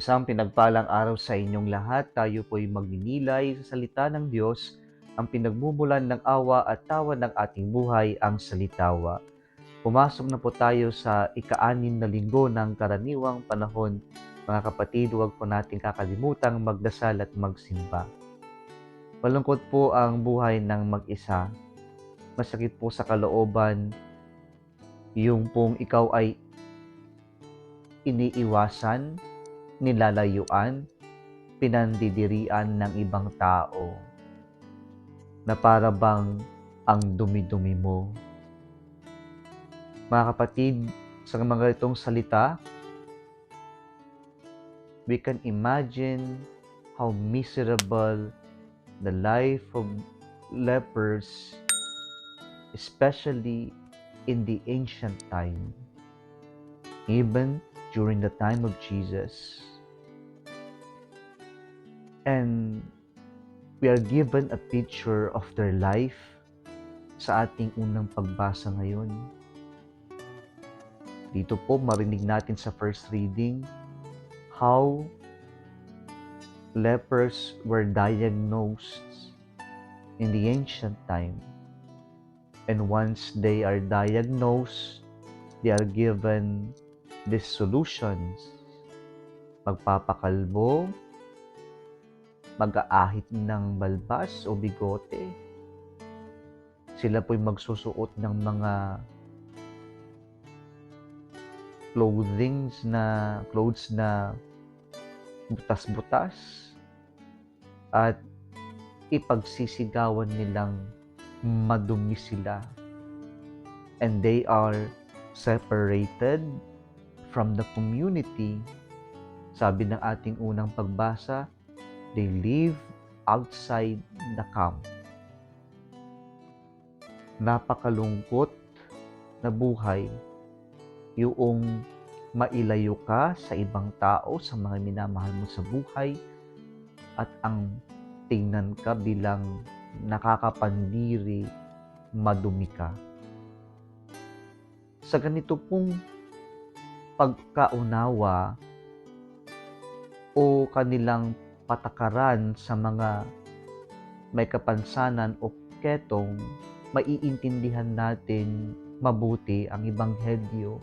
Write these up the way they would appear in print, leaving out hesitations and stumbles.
Isang pinagpalang araw sa inyong lahat. Tayo po'y magninilay sa salita ng Diyos, ang pinagmumulan ng awa at tawa ng ating buhay, ang salitawa. Pumasok na po tayo sa ika-6 na linggo ng karaniwang panahon. Mga kapatid, huwag po natin kakalimutang magdasal at magsimba. Malungkot po ang buhay ng mag-isa. Masakit po sa kalooban yung pong ikaw ay iniiwasan, nilalayuan, pinandidirian ng ibang tao na para bang ang dumi-dumi mo. Mga kapatid, sa mga itong salita, we can imagine how miserable the life of lepers, especially in the ancient time, even during the time of Jesus. And we are given a picture of their life sa ating unang pagbasa ngayon. Dito po marinig natin sa first reading how lepers were diagnosed in the ancient time. And once they are diagnosed, they are given these solutions. Magpapakalbo, mag-aahit ng balbas o bigote. Sila po'y magsusuot ng mga clothes na butas-butas at ipagsisigawan nilang madumi sila. And they are separated from the community. Sabi ng ating unang pagbasa, they live outside the camp. Napakalungkot na buhay yung mailayo ka sa ibang tao, sa mga minamahal mo sa buhay, at ang tingnan ka bilang nakakapandiri, madumi ka. Sa ganito pong pagkaunawa o kanilang patakaran sa mga may kapansanan o ketong, maiintindihan natin mabuti ang Ebanghelyo,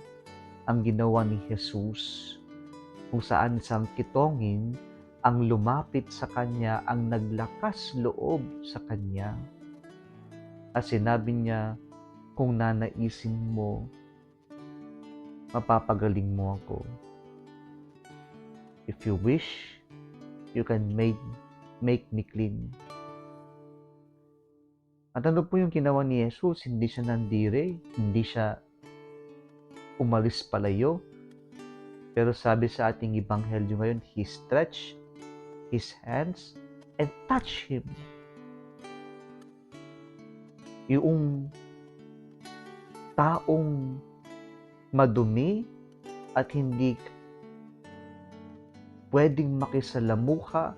ang ginawa ni Jesus, kung saan isang kitongin ang lumapit sa kanya, ang naglakas loob sa kanya. At sinabi niya, kung nanaisin mo, mapapagaling mo ako. If you wish, you can make me clean. At ano po yung ginawa ni Jesus? Hindi siya nandire, hindi siya umalis palayo. Pero sabi sa ating Ebanghelyo ngayon, He stretched His hands and touched him. Yung taong madumi at hindi pwedeng makisalamuha,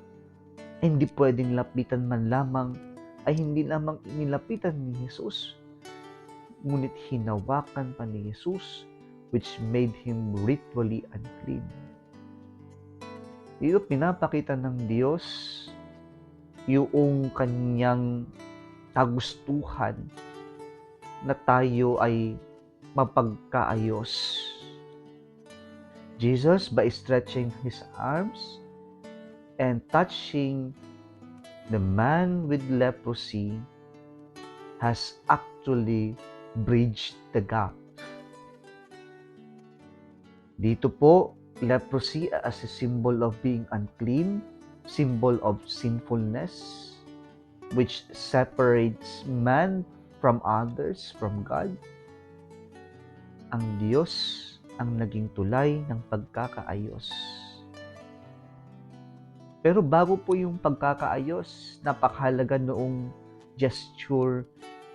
hindi pwedeng lapitan man lamang, ay hindi lamang inilapitan ni Jesus, ngunit hinawakan pa ni Jesus, which made him ritually unclean. Dito pinapakita ng Diyos yung kanyang kagustuhan na tayo ay mapagkaayos. Jesus, by stretching His arms and touching the man with leprosy, has actually bridged the gap. Dito po, leprosy as a symbol of being unclean, symbol of sinfulness, which separates man from others, from God. Ang Diyos ang naging tulay ng pagkakaayos. Pero bago po yung pagkakaayos, napakahalaga noong gesture,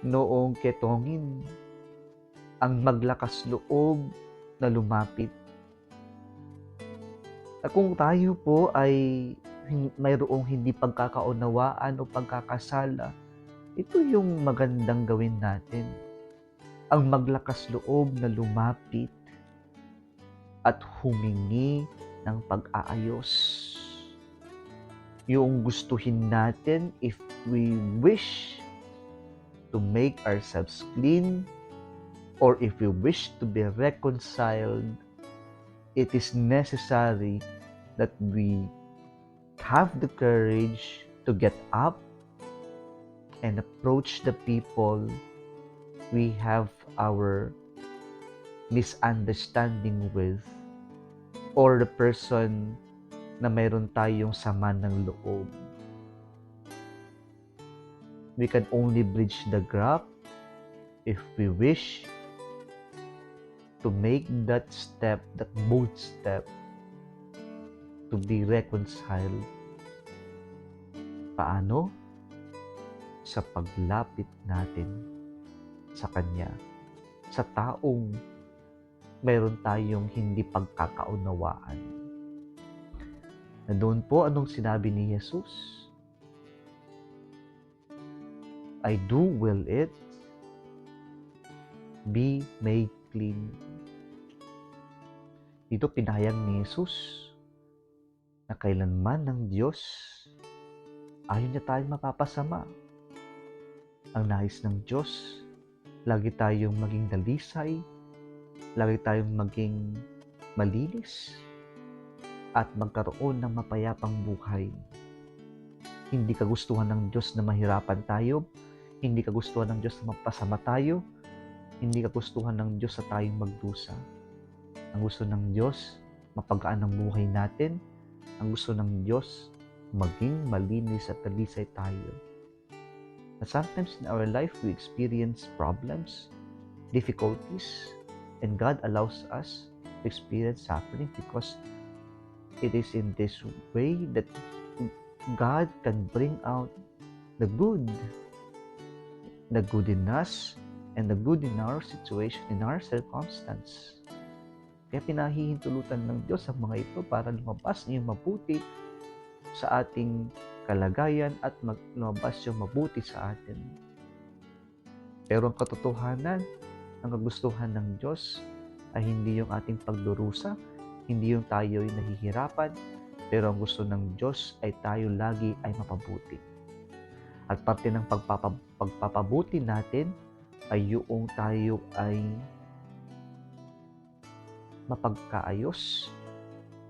noong ketongin, ang maglakas loob na lumapit. At kung tayo po ay mayroong hindi pagkakaunawaan o pagkakasala, ito yung magandang gawin natin. Ang maglakas loob na lumapit at humingi ng pag-aayos. Yung gustuhin natin, if we wish to make ourselves clean, or if we wish to be reconciled, it is necessary that we have the courage to get up and approach the people we have our misunderstanding with, or the person na mayroon tayong sama ng loob. We can only bridge the gap if we wish to make that step, that bold step, to be reconciled. Paano? Sa paglapit natin sa Kanya, sa taong mayroon tayong hindi pagkakaunawaan. Na doon po anong sinabi ni Jesus? I do will it be made clean. Dito pinahayag ni Jesus na kailanman ng Diyos ayaw niya tayong mapapasama. Ang nais ng Diyos, lagi tayong maging dalisay, lagi tayong maging malinis, at magkaroon ng mapayapang buhay. Hindi kagustuhan ng Diyos na mahirapan tayo, hindi kagustuhan ng Diyos na mapasama tayo, hindi kagustuhan ng Diyos na tayong magdusa. Ang gusto ng Diyos, mapagaan ang buhay natin. Ang gusto ng Diyos, maging malinis at talisay tayo. But sometimes in our life, we experience problems, difficulties, and God allows us to experience suffering because it is in this way that God can bring out the good in us and the good in our situation, in our circumstance. Kaya pinahihintulutan ng Diyos ang mga ito para lumabas yung mabuti sa ating kalagayan at lumabas yung mabuti sa atin. Pero ang katotohanan, ang kagustuhan ng Diyos ay hindi yung ating pagdurusa, hindi yung tayo ay nahihirapan, pero ang gusto ng Diyos ay tayo lagi ay mapabuti. At parte ng pagpapabuti natin ay yung tayo ay mapagkaayos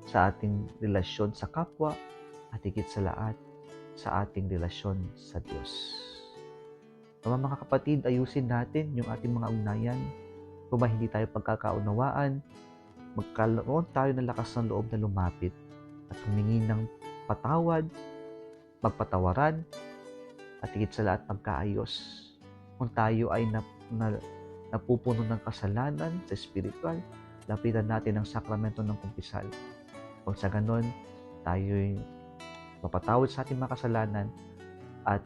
sa ating relasyon sa kapwa at higit sa lahat sa ating relasyon sa Diyos. Mga kapatid, ayusin natin yung ating mga ugnayan. Kung hindi tayo pagkakaunawaan, magkaroon tayo ng lakas ng loob na lumapit at humingi ng patawad, magpatawaran, at higit sa lahat magkaayos. Kung tayo ay napupuno ng kasalanan sa spiritual, lapitan natin ang sakramento ng kumpisal. Kung sa ganon, tayo'y mapatawad sa ating mga kasalanan at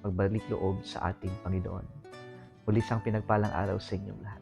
magbalik loob sa ating Panginoon. Muli isang pinagpalang araw sa inyong lahat.